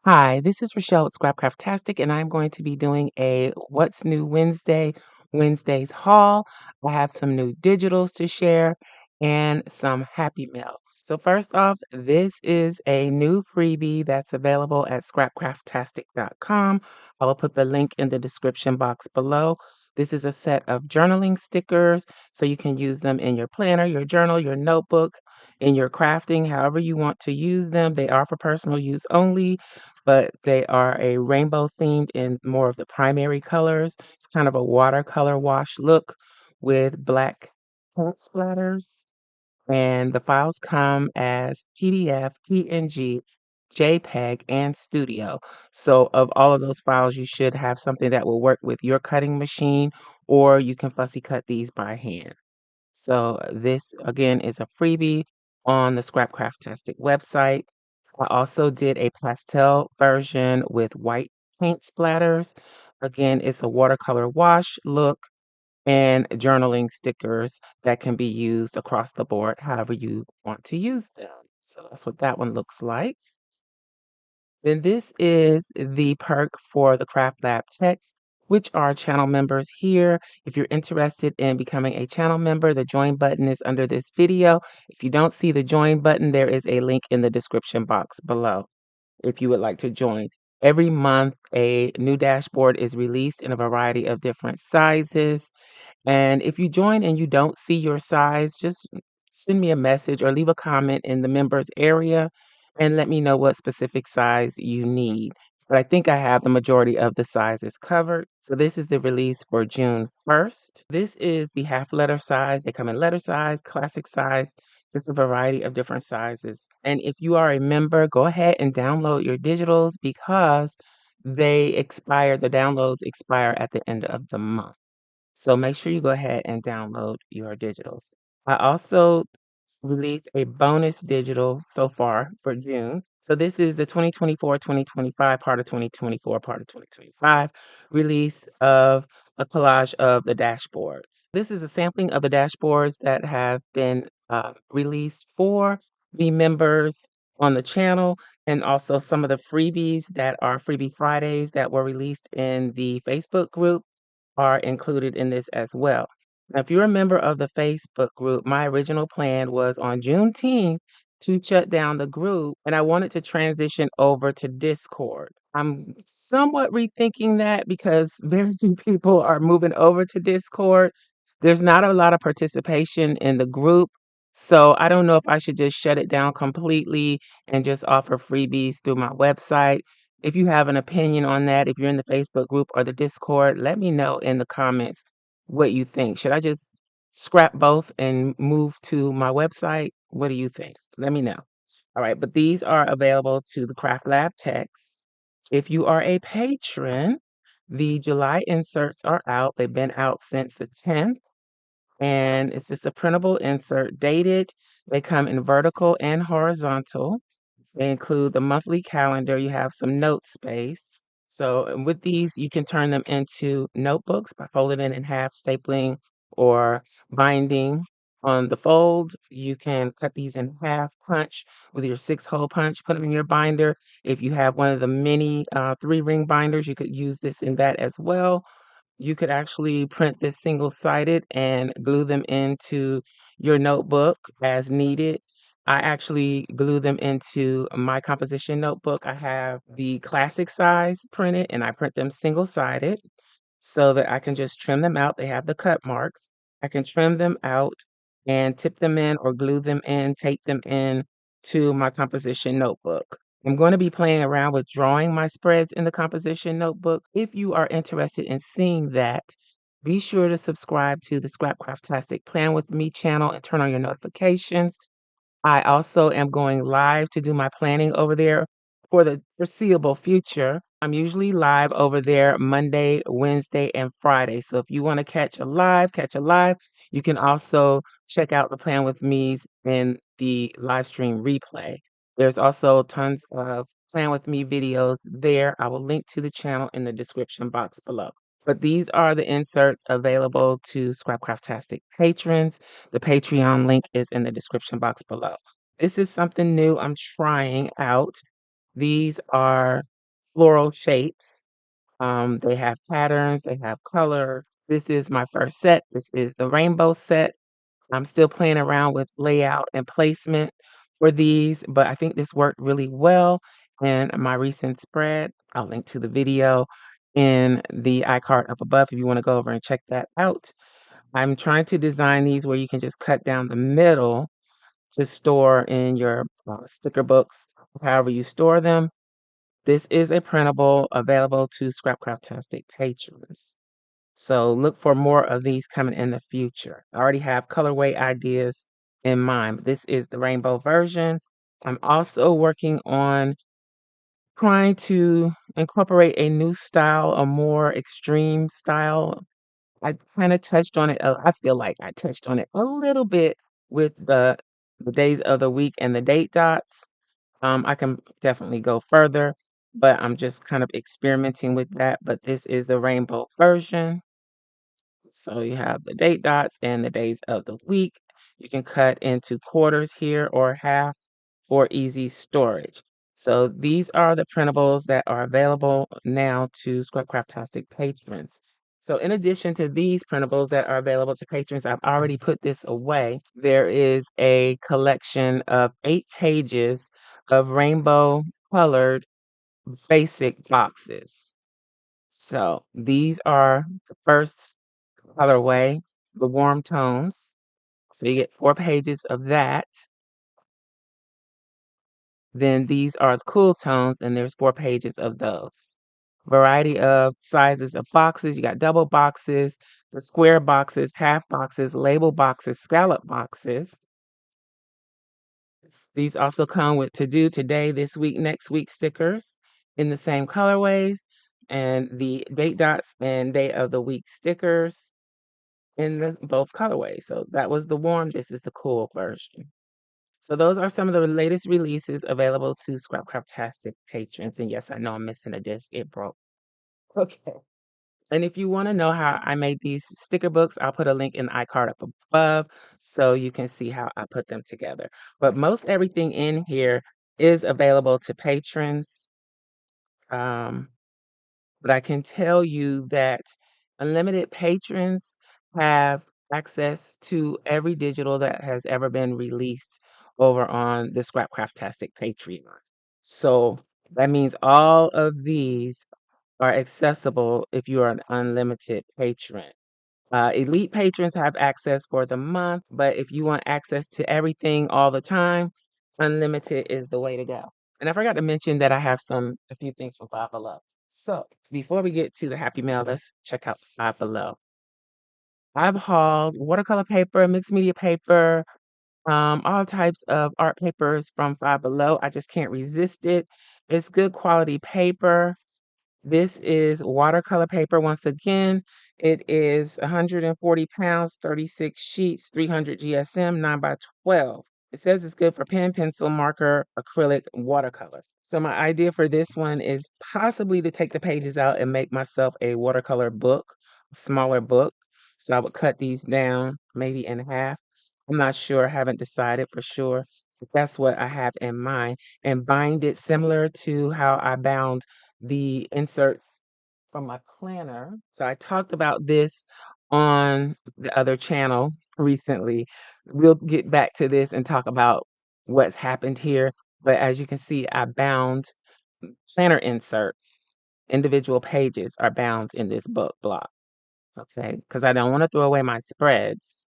Hi, this is Rachelle at Scrapcraftastic, and I'm going to be doing a What's New Wednesday's haul. I have some new digitals to share and some Happy Mail. So first off, this is a new freebie that's available at scrapcraftastic.com. I will put the link in the description box below. This is a set of journaling stickers, so you can use them in your planner, your journal, your notebook, in your crafting, however you want to use them. They are for personal use only, but they are a rainbow themed in more of the primary colors. It's kind of a watercolor wash look with black paint splatters. And the files come as PDF, PNG, JPEG, and Studio. So, of all of those files, you should have something that will work with your cutting machine, or you can fussy cut these by hand. So, this again is a freebie on the Scrapcraftastic website. I also did a pastel version with white paint splatters. Again, it's a watercolor wash look and journaling stickers that can be used across the board however you want to use them. So that's what that one looks like. Then this is the perk for the Craft Lab techs, which are channel members here. If you're interested in becoming a channel member, the join button is under this video. If you don't see the join button, there is a link in the description box below if you would like to join. Every month, a new dashboard is released in a variety of different sizes. And if you join and you don't see your size, just send me a message or leave a comment in the members area and let me know what specific size you need. But I think I have the majority of the sizes covered. So this is the release for June 1st. This is the half letter size. They come in letter size, classic size, just a variety of different sizes. And if you are a member, go ahead and download your digitals because the downloads expire at the end of the month. So make sure you go ahead and download your digitals. I also released a bonus digital so far for June. So this is the 2024-2025 part of 2024, part of 2025 release of a collage of the dashboards. This is a sampling of the dashboards that have been released for the members on the channel, and also some of the freebies that are Freebie Fridays that were released in the Facebook group are included in this as well. Now, if you're a member of the Facebook group, my original plan was on Juneteenth to shut down the group, and I wanted to transition over to Discord. I'm somewhat rethinking that because very few people are moving over to Discord. There's not a lot of participation in the group, so I don't know if I should just shut it down completely and just offer freebies through my website. If you have an opinion on that, if you're in the Facebook group or the Discord, let me know in the comments what you think. Should I just scrap both and move to my website? What do you think? Let me know. All right, but these are available to the Craft Lab techs. If you are a patron, the July inserts are out. They've been out since the 10th, and it's just a printable insert dated. They come in vertical and horizontal. They include the monthly calendar. You have some note space. So with these, you can turn them into notebooks by folding it in half, stapling, or binding on the fold. You can cut these in half, punch with your 6-hole punch, put them in your binder. If you have one of the mini 3-ring binders, you could use this in that as well. You could actually print this single-sided and glue them into your notebook as needed. I actually glue them into my composition notebook. I have the classic size printed and I print them single-sided so that I can just trim them out. They have the cut marks. I can trim them out and tip them in or glue them in, tape them in to my composition notebook. I'm going to be playing around with drawing my spreads in the composition notebook. If you are interested in seeing that, be sure to subscribe to the Scrapcraftastic Plan With Me channel and turn on your notifications. I also am going live to do my planning over there for the foreseeable future. I'm usually live over there Monday, Wednesday, and Friday. So if you want to catch a live. You can also check out the Plan With Me's in the live stream replay. There's also tons of Plan With Me videos there. I will link to the channel in the description box below. But these are the inserts available to Scrapcraftastic patrons. The Patreon link is in the description box below. This is something new I'm trying out. These are floral shapes. They have patterns, they have color. This is my first set. This is the rainbow set. I'm still playing around with layout and placement for these, but I think this worked really well in my recent spread. I'll link to the video in the iCard up above if you want to go over and check that out. I'm trying to design these where you can just cut down the middle to store in your sticker books, however you store them. This is a printable available to Scrapcraftastic patrons. So look for more of these coming in the future. I already have colorway ideas in mind. This is the rainbow version. I'm also working on trying to incorporate a new style, a more extreme style. I kind of touched on it. I feel like I touched on it a little bit with the days of the week and the date dots. I can definitely go further, but I'm just kind of experimenting with that. But this is the rainbow version. So you have the date dots and the days of the week. You can cut into quarters here or half for easy storage. So these are the printables that are available now to Scrapcraftastic patrons. So in addition to these printables that are available to patrons, I've already put this away. There is a collection of 8 pages of rainbow colored basic boxes. So these are the first colorway, the warm tones. So you get 4 pages of that. Then these are the cool tones, and there's 4 pages of those. Variety of sizes of boxes. You got double boxes, the square boxes, half boxes, label boxes, scallop boxes. These also come with to do, today, this week, next week stickers in the same colorways, and the date dots and day of the week stickers in both colorways. So that was the warm. This is the cool version. So those are some of the latest releases available to Scrapcraftastic patrons. And yes, I know I'm missing a disc. It broke. Okay. And if you want to know how I made these sticker books, I'll put a link in the iCard up above so you can see how I put them together. But most everything in here is available to patrons. Um, But I can tell you that unlimited patrons have access to every digital that has ever been released over on the Scrapcraftastic Patreon. So that means all of these are accessible if you are an unlimited patron. Elite patrons have access for the month, but if you want access to everything all the time, unlimited is the way to go. And I forgot to mention that I have a few things from Five Below. So before we get to the Happy Mail, let's check out Five Below. I've hauled watercolor paper, mixed media paper, all types of art papers from Five Below. I just can't resist it. It's good quality paper. This is watercolor paper. Once again, it is 140 pounds, 36 sheets, 300 GSM, 9 by 12. It says it's good for pen, pencil, marker, acrylic, watercolor. So my idea for this one is possibly to take the pages out and make myself a watercolor book, a smaller book. So I would cut these down maybe in half. I'm not sure, haven't decided for sure, but that's what I have in mind. And bind it similar to how I bound the inserts from my planner. So I talked about this on the other channel recently. We'll get back to this and talk about what's happened here. But as you can see, I bound planner inserts. Individual pages are bound in this book block. Okay, because I don't want to throw away my spreads.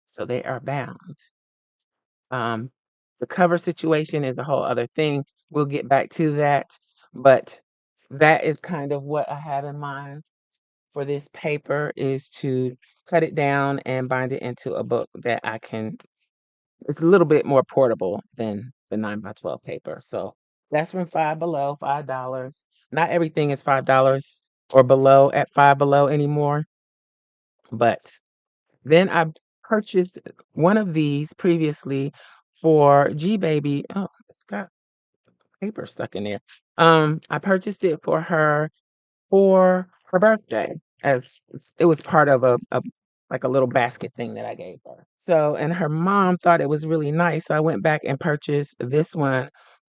So they are bound. Um, the cover situation is a whole other thing. We'll get back to that. But that is kind of what I have in mind for this paper, is to cut it down and bind it into a book that I can, it's a little bit more portable than the 9 by 12 paper. So that's from Five Below, $5. Not everything is $5 or below at Five Below anymore. But then I purchased one of these previously for G Baby. Oh, it's got paper stuck in there. I purchased it for her birthday, as it was part of a like a little basket thing that I gave her. So, and her mom thought it was really nice. So I went back and purchased this one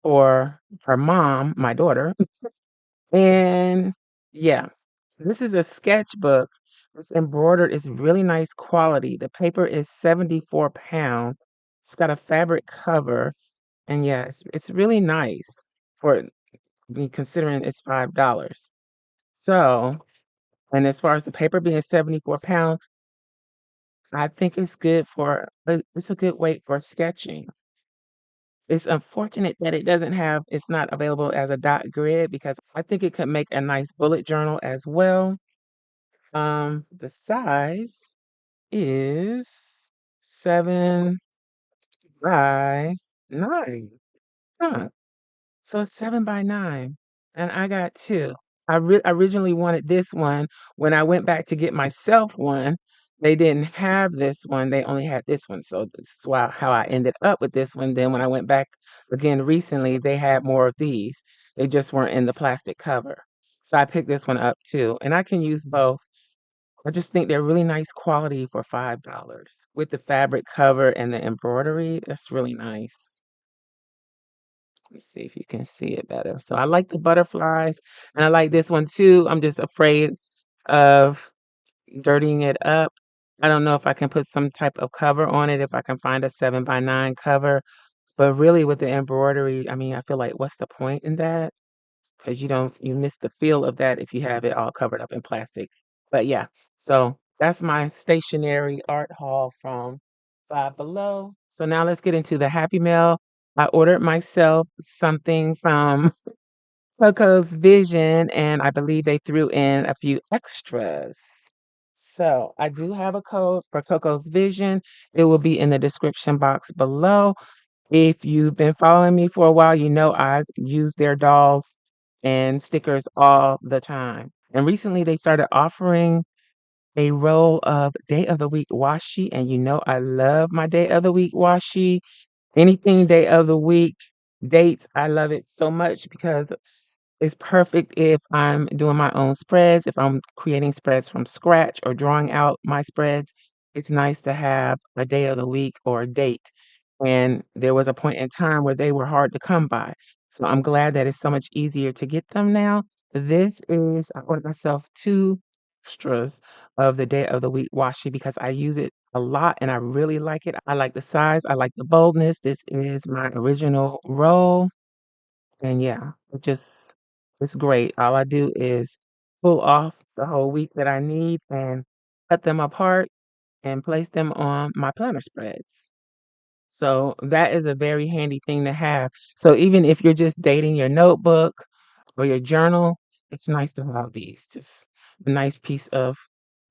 for her mom, my daughter. And yeah, this is a sketchbook. It's embroidered. It's really nice quality. The paper is 74 pound. It's got a fabric cover. And yeah, it's really nice for me considering it's $5. So, and as far as the paper being 74 pound, I think it's good for it's a good weight for sketching. It's unfortunate that it's not available as a dot grid because I think it could make a nice bullet journal as well. The size is 7 by 9. Huh. So it's 7 by 9. And I got two. Originally wanted this one. When I went back to get myself one, they didn't have this one. They only had this one. So this is how I ended up with this one. Then when I went back again recently, they had more of these. They just weren't in the plastic cover. So I picked this one up too. And I can use both. I just think they're really nice quality for $5 with the fabric cover and the embroidery. That's really nice. Let me see if you can see it better. So I like the butterflies and I like this one too. I'm just afraid of dirtying it up. I don't know if I can put some type of cover on it, if I can find a 7 by 9 cover. But really with the embroidery, I mean, I feel like what's the point in that? Because you miss the feel of that if you have it all covered up in plastic. But yeah, so that's my stationary art haul from Five Below. So now let's get into the Happy Mail. I ordered myself something from Coco's Vision, and I believe they threw in a few extras. So I do have a code for Coco's Vision. It will be in the description box below. If you've been following me for a while, you know I use their dolls and stickers all the time. And recently they started offering a roll of day of the week washi, and you know I love my day of the week washi. Anything day of the week dates, I love it so much because it's perfect if I'm doing my own spreads, if I'm creating spreads from scratch or drawing out my spreads. It's nice to have a day of the week or a date. And there was a point in time where they were hard to come by. So I'm glad that it's so much easier to get them now. I ordered myself two extras of the day of the week washi because I use it a lot and I really like it. I like the size, I like the boldness. This is my original roll. And yeah, it's great. All I do is pull off the whole week that I need and cut them apart and place them on my planner spreads. So that is a very handy thing to have. So even if you're just dating your notebook or your journal, it's nice to have these. Just a nice piece of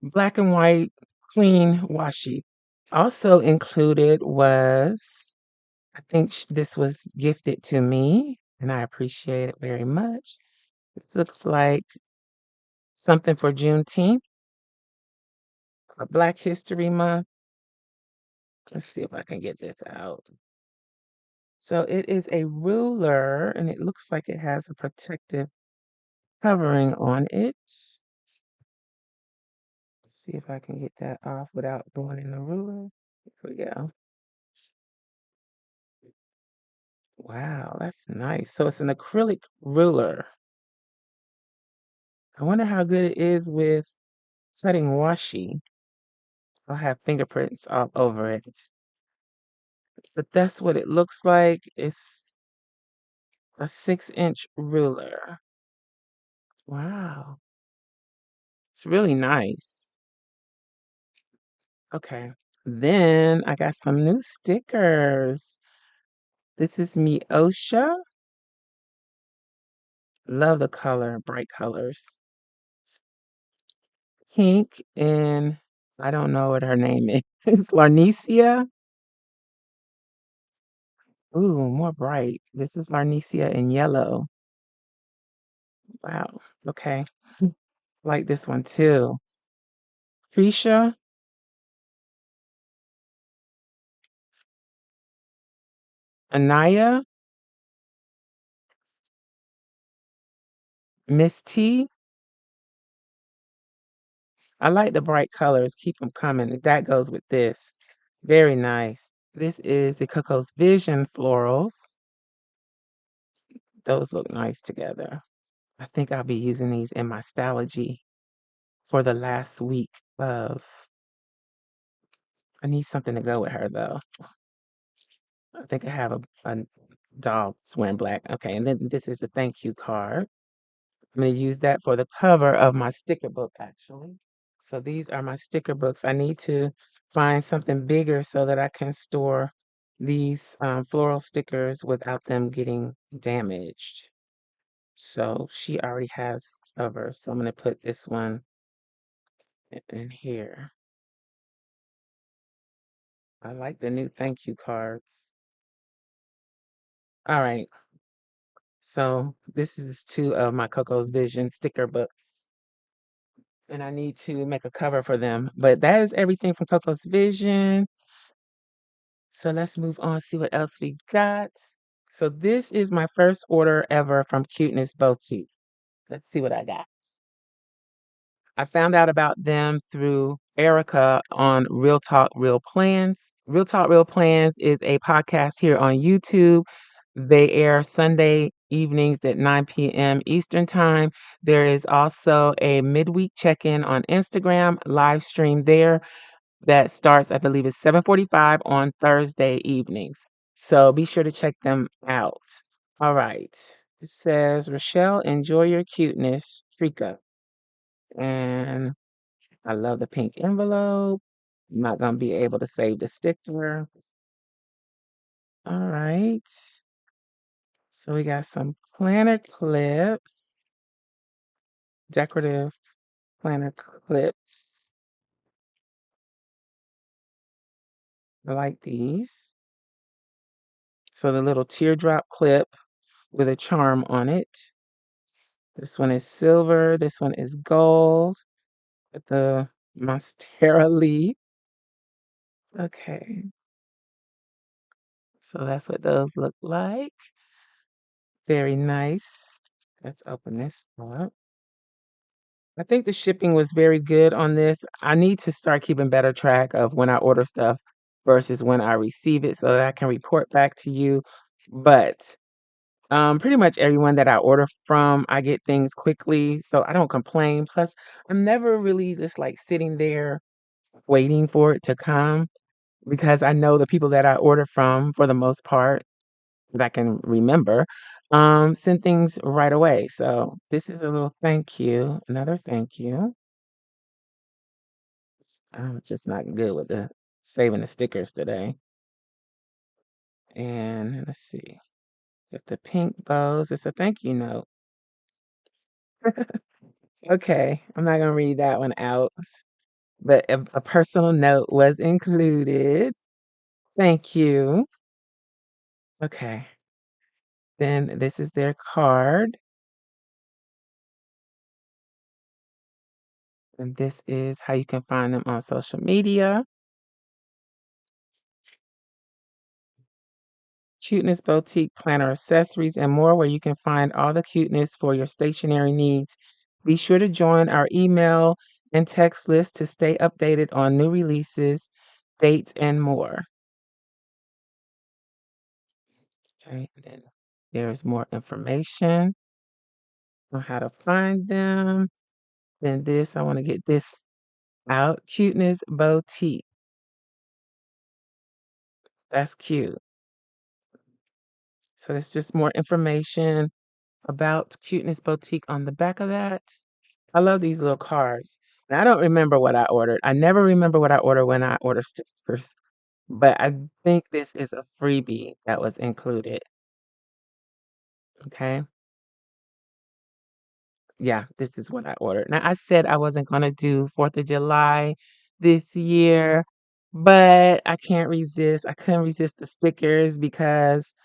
black and white, clean washi. Also included was I think this was gifted to me, and I appreciate it very much. This looks like something for Juneteenth or Black History Month. Let's see if I can get this out. So it is a ruler, and it looks like it has a protective covering on it. See if I can get that off without going in the ruler. Here we go. Wow, that's nice. So it's an acrylic ruler. I wonder how good it is with cutting washi. I'll have fingerprints all over it. But that's what it looks like. It's a 6-inch ruler. Wow. It's really nice. Okay. Then I got some new stickers. This is me Osha. Love the color, bright colors. Pink and I don't know what her name is. It's Larnicia. Ooh, more bright. This is Larnicia in yellow. Wow. Okay. Like this one too. Fuchsia, Anaya, Miss T. I like the bright colors. Keep them coming. That goes with this. Very nice. This is the Coco's Vision florals. Those look nice together. I think I'll be using these in my Stalogy for the last week of. I need something to go with her though. I think I have a doll that's wearing black. Okay, and then this is a thank you card. I'm going to use that for the cover of my sticker book, actually. So these are my sticker books. I need to find something bigger so that I can store these floral stickers without them getting damaged. So she already has cover. So I'm going to put this one in here. I like the new thank you cards. All right. So this is two of my Coco's Vision sticker books. And I need to make a cover for them. But that is everything from Coco's Vision. So let's move on, see what else we got. So this is my first order ever from Cuteness Boutique. Let's see what I got. I found out about them through Erica on Real Talk Real Plans. Real Talk Real Plans is a podcast here on YouTube. They air Sunday evenings at 9 p.m. Eastern Time. There is also a midweek check-in on Instagram, live stream there that starts, I believe, it's 7:45 on Thursday evenings. So be sure to check them out. All right. It says, Rachelle, enjoy your cuteness, Trika. And I love the pink envelope. I'm not going to be able to save the sticker. All right. So we got some planner clips, decorative planner clips. I like these. So the little teardrop clip with a charm on it. This one is silver. This one is gold with the monstera leaf. Okay. So that's what those look like. Very nice. Let's open this up. I think the shipping was very good on this. I need to start keeping better track of when I order stuff versus when I receive it so that I can report back to you. But pretty much everyone that I order from, I get things quickly, so I don't complain. Plus, I'm never really just like sitting there waiting for it to come because I know the people that I order from, for the most part, that I can remember, send things right away. So this is a little thank you, another thank you. I'm just not good with the saving the stickers today. And let's see, with the pink bows, it's a thank you note. Okay, I'm not gonna read that one out, but a personal note was included. Thank you. Okay, then this is their card, and this is how you can find them on social media. Cuteness Boutique Planner Accessories and more, where you can find all the cuteness for your stationery needs. Be sure to join our email and text list to stay updated on new releases, dates, and more. Okay, and then there's more information on how to find them. Then this, I want to get this out. Cuteness Boutique. That's cute. So it's just more information about Cuteness Boutique on the back of that. I love these little cards. And I don't remember what I ordered. I never remember what I order when I order stickers, but I think this is a freebie that was included. Okay. Yeah, this is what I ordered. Now, I said I wasn't going to do 4th of July this year, but I can't resist. I couldn't resist the stickers because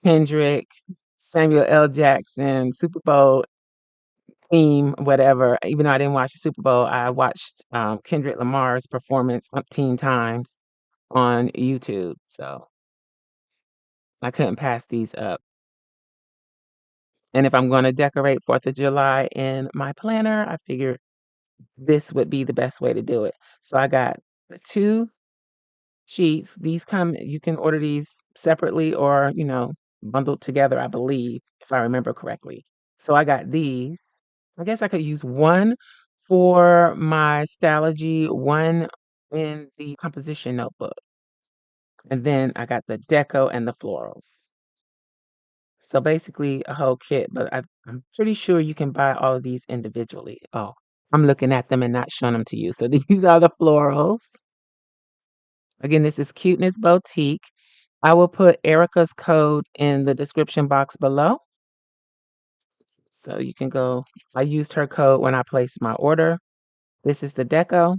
Kendrick, Samuel L. Jackson, Super Bowl theme, whatever. Even though I didn't watch the Super Bowl, I watched Kendrick Lamar's performance umpteen times on YouTube. So I couldn't pass these up. And if I'm going to decorate 4th of July in my planner, I figured this would be the best way to do it. So I got the two sheets. These come, you can order these separately or, bundled together, I believe, if I remember correctly. So I got these. I guess I could use one for my Stalogy, one in the composition notebook. And then I got the deco and the florals. So basically a whole kit, but I'm pretty sure you can buy all of these individually. Oh, I'm looking at them and not showing them to you. So these are the florals. Again, this is Cuteness Boutique. I will put Erica's code in the description box below. So you can go, I used her code when I placed my order. This is the deco.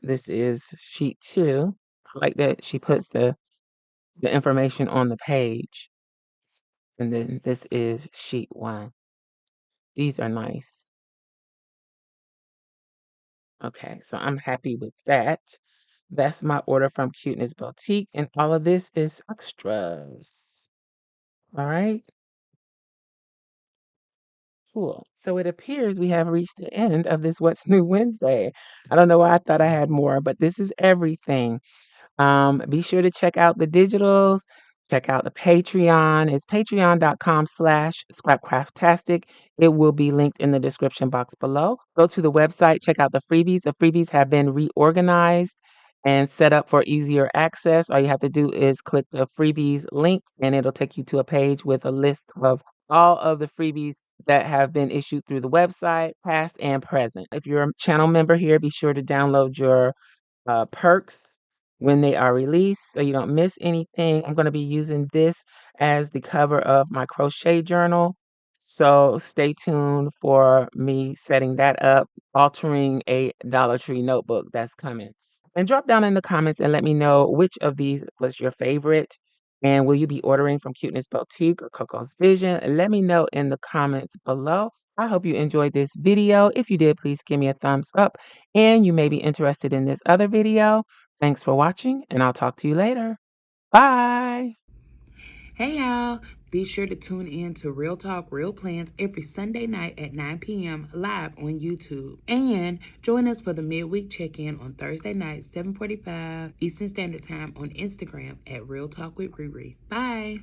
This is sheet 2. I like that she puts the information on the page. And then this is sheet 1. These are nice. Okay, so I'm happy with that. That's my order from Cuteness Boutique, and all of this is extras. All right, cool. So it appears we have reached the end of this What's New Wednesday. I don't know why I thought I had more, but this is everything. Be sure to check out the digitals. Check out the Patreon. It's patreon.com/scrapcraftastic. It will be linked in the description box below. Go to the website, check out the freebies. The freebies have been reorganized and set up for easier access. All you have to do is click the freebies link, and it'll take you to a page with a list of all of the freebies that have been issued through the website, past and present. If you're a channel member here, be sure to download your perks when they are released so you don't miss anything. I'm going to be using this as the cover of my crochet journal. So stay tuned for me setting that up, altering a Dollar Tree notebook that's coming. And drop down in the comments and let me know which of these was your favorite. And will you be ordering from Cuteness Boutique or Coco's Vision? Let me know in the comments below. I hope you enjoyed this video. If you did, please give me a thumbs up. And you may be interested in this other video. Thanks for watching, and I'll talk to you later. Bye. Hey y'all, be sure to tune in to Real Talk, Real Plans every Sunday night at 9 p.m. live on YouTube. And join us for the midweek check-in on Thursday night, 7:45 Eastern Standard Time on Instagram at Real Talk with Riri. Bye.